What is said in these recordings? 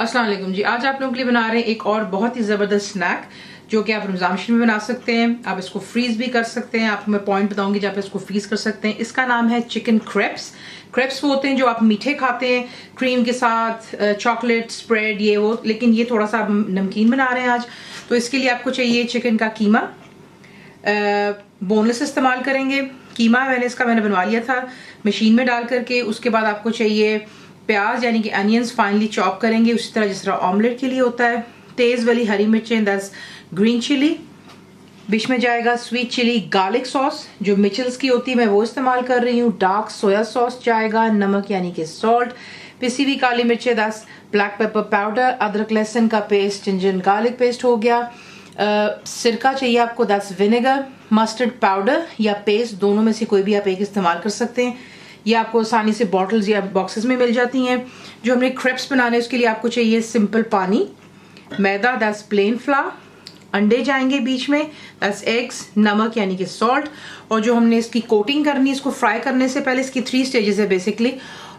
अस्सलाम वालेकुम जी। आज आप लोगों के लिए बना रहे हैं एक और बहुत ही ज़बरदस्त स्नैक जो कि आप रमज़ान में बना सकते हैं। आप इसको फ्रीज भी कर सकते हैं। आपको मैं पॉइंट बताऊंगी जहाँ पे इसको फ्रीज कर सकते हैं। इसका नाम है चिकन क्रेप्स। क्रेप्स वो होते हैं जो आप मीठे खाते हैं क्रीम के साथ, चॉकलेट स्प्रेड ये वो, लेकिन ये थोड़ा सा नमकीन बना रहे हैं आज। तो इसके लिए आपको चाहिए चिकन का कीमा। बोनलेस इस्तेमाल करेंगे। कीमा मैंने बनवा लिया था मशीन में डाल करके। उसके बाद आपको चाहिए प्याज यानी कि अनियंस फाइनली चॉप करेंगे उसी तरह जिस तरह ऑमलेट के लिए होता है। तेज वाली हरी मिर्चें 10 ग्रीन चिली। बीच में जाएगा स्वीट चिली गार्लिक सॉस जो मिचल्स की होती है, मैं वो इस्तेमाल कर रही हूँ। डार्क सोया सॉस जाएगा। नमक यानी कि सॉल्ट। पिसी हुई काली मिर्चें 10। Black pepper powder. अदरक लहसुन का पेस्ट, जिंजर गार्लिक पेस्ट हो गया। सिरका चाहिए आपको 10। विनेगर, मस्टर्ड पाउडर या पेस्ट, दोनों में से कोई भी आप एक इस्तेमाल कर सकते हैं। ये आपको आसानी से बॉटल्स या बॉक्सेस में मिल जाती हैं। जो हमने क्रेप्स बनाने हैं उसके लिए आपको चाहिए सिंपल पानी, मैदा 10 प्लेन फ्लावर, अंडे जाएंगे बीच में 10 एग्स, नमक यानी कि सॉल्ट। और जो हमने इसकी कोटिंग करनी है, इसको फ्राई करने से पहले इसकी 3 स्टेजेस है बेसिकली।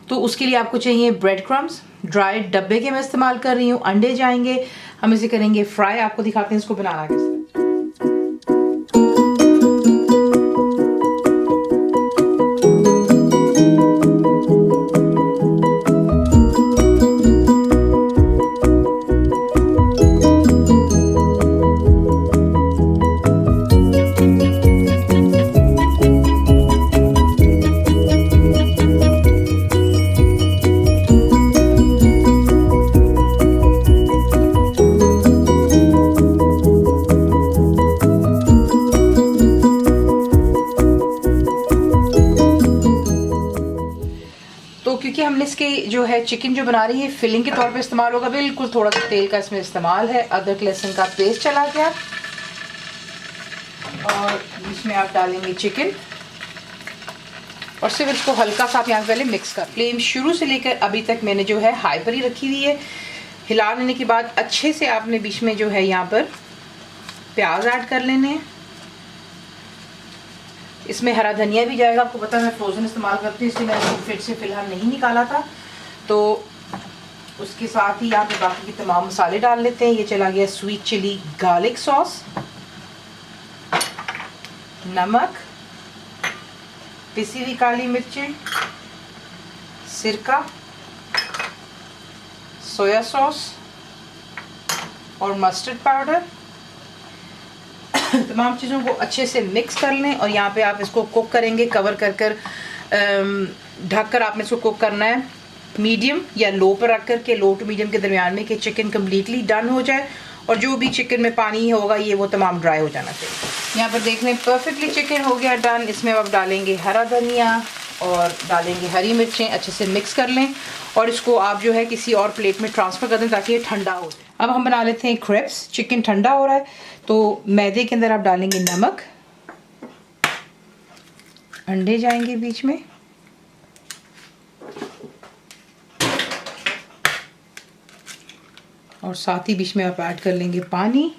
तो उसके लिए आपको चाहिए ब्रेड क्रम्स, ड्राई डब्बे के मैं इस्तेमाल कर रही हूँ। अंडे जाएंगे, हम इसे करेंगे फ्राई। आपको दिखाते हैं इसको बनाना कैसे। तो क्योंकि हमने इसके जो है चिकन जो बना रही है फिलिंग के तौर पे इस्तेमाल होगा, बिल्कुल थोड़ा सा तेल का इसमें इस्तेमाल है। अदरक लहसुन का पेस्ट चला गया और इसमें आप डालेंगे चिकन और सिर्फ इसको हल्का सा आप यहाँ पहले मिक्स कर। फ्लेम शुरू से लेकर अभी तक मैंने जो है हाई पर ही रखी हुई है। हिला लेने के बाद अच्छे से आपने बीच में जो है यहाँ पर प्याज ऐड कर लेने हैं। इसमें हरा धनिया भी जाएगा। आपको पता है मैं फ्रोजन इस्तेमाल करती हूँ, इसलिए मैंने इसको फ्रिज से फिलहाल नहीं निकाला था। तो उसके साथ ही यहाँ पे बाकी के तमाम मसाले डाल लेते हैं। ये चला गया स्वीट चिली गार्लिक सॉस, नमक, पिसी हुई काली मिर्चें, सिरका, सोया सॉस और मस्टर्ड पाउडर। तमाम चीज़ों को अच्छे से मिक्स कर लें और यहाँ पे आप इसको कुक करेंगे कवर कर कर, ढक कर आपने इसको कुक करना है मीडियम या लो पर रख कर के, लो टू मीडियम के दरमियान में, कि चिकन कम्प्लीटली डन हो जाए और जो भी चिकन में पानी होगा ये वो तमाम ड्राई हो जाना चाहिए। यहाँ पर देख लें परफेक्टली चिकन हो गया डन। इसमें अब डालेंगे हरा धनिया और डालेंगे हरी मिर्चें, अच्छे से मिक्स कर लें और इसको आप जो है किसी और प्लेट में ट्रांसफ़र कर दें ताकि ये ठंडा हो जाए। अब हम बना लेते हैं क्रेप्स। चिकन ठंडा हो रहा है तो मैदे के अंदर आप डालेंगे नमक, अंडे जाएंगे बीच में, और साथ ही बीच में आप ऐड कर लेंगे पानी।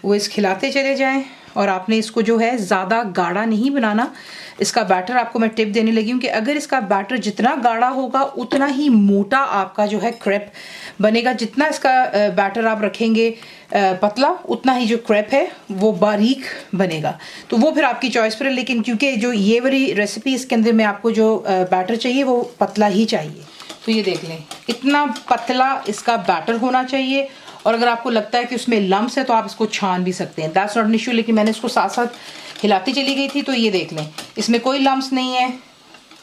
वो इस खिलाते चले जाएं और आपने इसको जो है ज़्यादा गाढ़ा नहीं बनाना। इसका बैटर आपको मैं टिप देने लगी हूँ कि अगर इसका बैटर जितना गाढ़ा होगा उतना ही मोटा आपका जो है क्रेप बनेगा। जितना इसका बैटर आप रखेंगे पतला, उतना ही जो क्रेप है वो बारीक बनेगा। तो वो फिर आपकी चॉइस पर है, लेकिन क्योंकि जो ये वाली रेसिपी इसके अंदर में आपको जो बैटर चाहिए वो पतला ही चाहिए। तो ये देख लें इतना पतला इसका बैटर होना चाहिए। और अगर आपको लगता है कि उसमें लम्स है तो आप इसको छान भी सकते हैं, दैट्स नॉट एन इशू। लेकिन मैंने इसको साथ साथ हिलाती चली गई थी तो ये देख लें इसमें कोई लम्स नहीं है।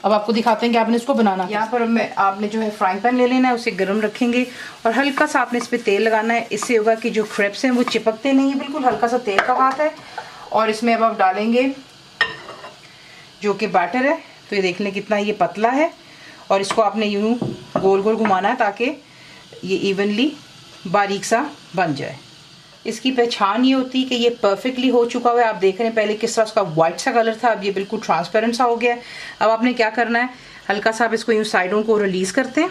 अब आपको दिखाते हैं कि आपने इसको बनाना। यहाँ पर आपने जो है फ्राइंग पैन ले लेना है, उसे गर्म रखेंगे और हल्का सा आपने इस पर तेल लगाना है। इससे होगा कि जो क्रेप्स हैं वो चिपकते नहीं है, बिल्कुल हल्का सा तेल का हाथ है। और इसमें अब आप डालेंगे जो कि बैटर है। तो ये देख लें कितना ये पतला है और इसको आपने यूँ गोल गोल घुमाना है ताकि ये इवनली बारीक सा बन जाए। इसकी पहचान ये होती है कि ये परफेक्टली हो चुका हुआ है। आप देख रहे हैं पहले किस तरह उसका वाइट सा कलर था, अब ये बिल्कुल ट्रांसपेरेंट सा हो गया है। अब आपने क्या करना है, हल्का सा आप इसको यूँ साइडों को रिलीज़ करते हैं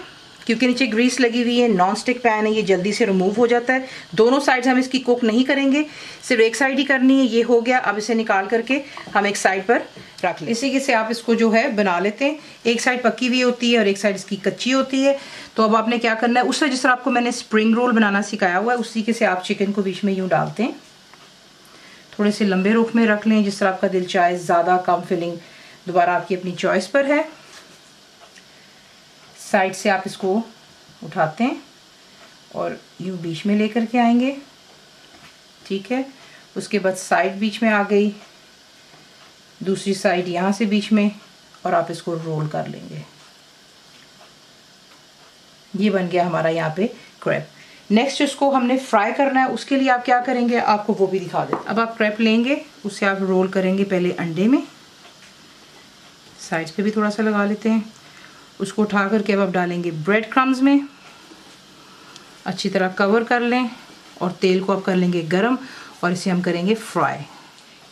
क्योंकि नीचे ग्रीस लगी हुई है, नॉन स्टिक पैन है, ये जल्दी से रिमूव हो जाता है। दोनों साइड्स हम इसकी कुक नहीं करेंगे, सिर्फ एक साइड ही करनी है। ये हो गया, अब इसे निकाल करके हम एक साइड पर रख लें। इसी से आप इसको जो है बना लेते हैं। एक साइड पकी हुई होती है और एक साइड इसकी कच्ची होती है। तो अब आपने क्या करना है, उससे जिस तरह आपको मैंने स्प्रिंग रोल बनाना सिखाया हुआ है, उसी के से आप चिकन को बीच में यूँ डालते हैं। थोड़े से लंबे रुख में रख लें, जिस तरह आपका दिल चाहे, ज़्यादा कम फिलिंग दोबारा आपकी अपनी चॉइस पर है। साइड से आप इसको उठाते हैं और यूँ बीच में लेकर के आएंगे, ठीक है। उसके बाद साइड बीच में आ गई, दूसरी साइड यहाँ से बीच में, और आप इसको रोल कर लेंगे। ये बन गया हमारा यहाँ पे क्रैब। नेक्स्ट इसको हमने फ्राई करना है, उसके लिए आप क्या करेंगे आपको वो भी दिखा दें। अब आप क्रैब लेंगे, उसे आप रोल करेंगे पहले अंडे में, साइड्स पे भी थोड़ा सा लगा लेते हैं। उसको उठा करके अब आप डालेंगे ब्रेड क्रम्स में, अच्छी तरह कवर कर लें और तेल को आप कर लेंगे गरम और इसे हम करेंगे फ्राई।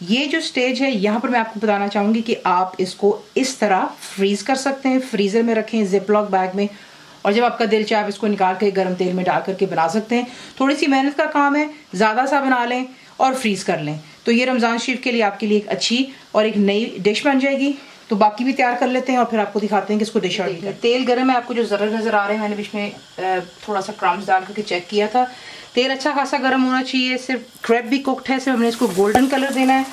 ये जो स्टेज है यहाँ पर मैं आपको बताना चाहूँगी कि आप इसको इस तरह फ्रीज़ कर सकते हैं, फ्रीज़र में रखें जिपलॉक बैग में, और जब आपका दिल चाहे आप इसको निकाल के गर्म तेल में डाल करके बना सकते हैं। थोड़ी सी मेहनत का काम है, ज़्यादा सा बना लें और फ्रीज़ कर लें, तो ये रमज़ान शरीफ के लिए आपके लिए एक अच्छी और एक नई डिश बन जाएगी। तो बाकी भी तैयार कर लेते हैं और फिर आपको दिखाते हैं कि इसको डिश आउट। तेल गर्म है, आपको जो ज़रा नज़र आ रहे हैं, मैंने बीच में थोड़ा सा क्रम्स डाल करके चेक किया था। तेल अच्छा खासा गर्म होना चाहिए। सिर्फ क्रैब भी कुकड है, सिर्फ हमने इसको गोल्डन कलर देना है।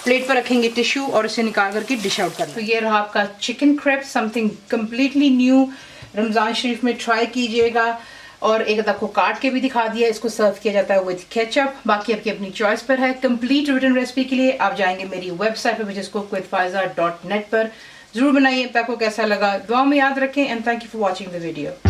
प्लेट पर रखेंगे टिश्यू और इसे निकाल करके डिश आउट करना। तो ये रहा आपका chicken crab, something completely new. Ramzan शरीफ में ट्राई कीजिएगा। और एक आपको काट के भी दिखा दिया, इसको सर्व किया जाता है विद केचप। बाकी आपकी अपनी चॉइस पर है। कंप्लीट रिटन रेसिपी के लिए आप जाएंगे मेरी वेबसाइट पर, जिसको cookWithFaiza.net पर। जरूर बनाइए। आपको कैसा लगा दुआ में याद रखें, and thank you for watching the video.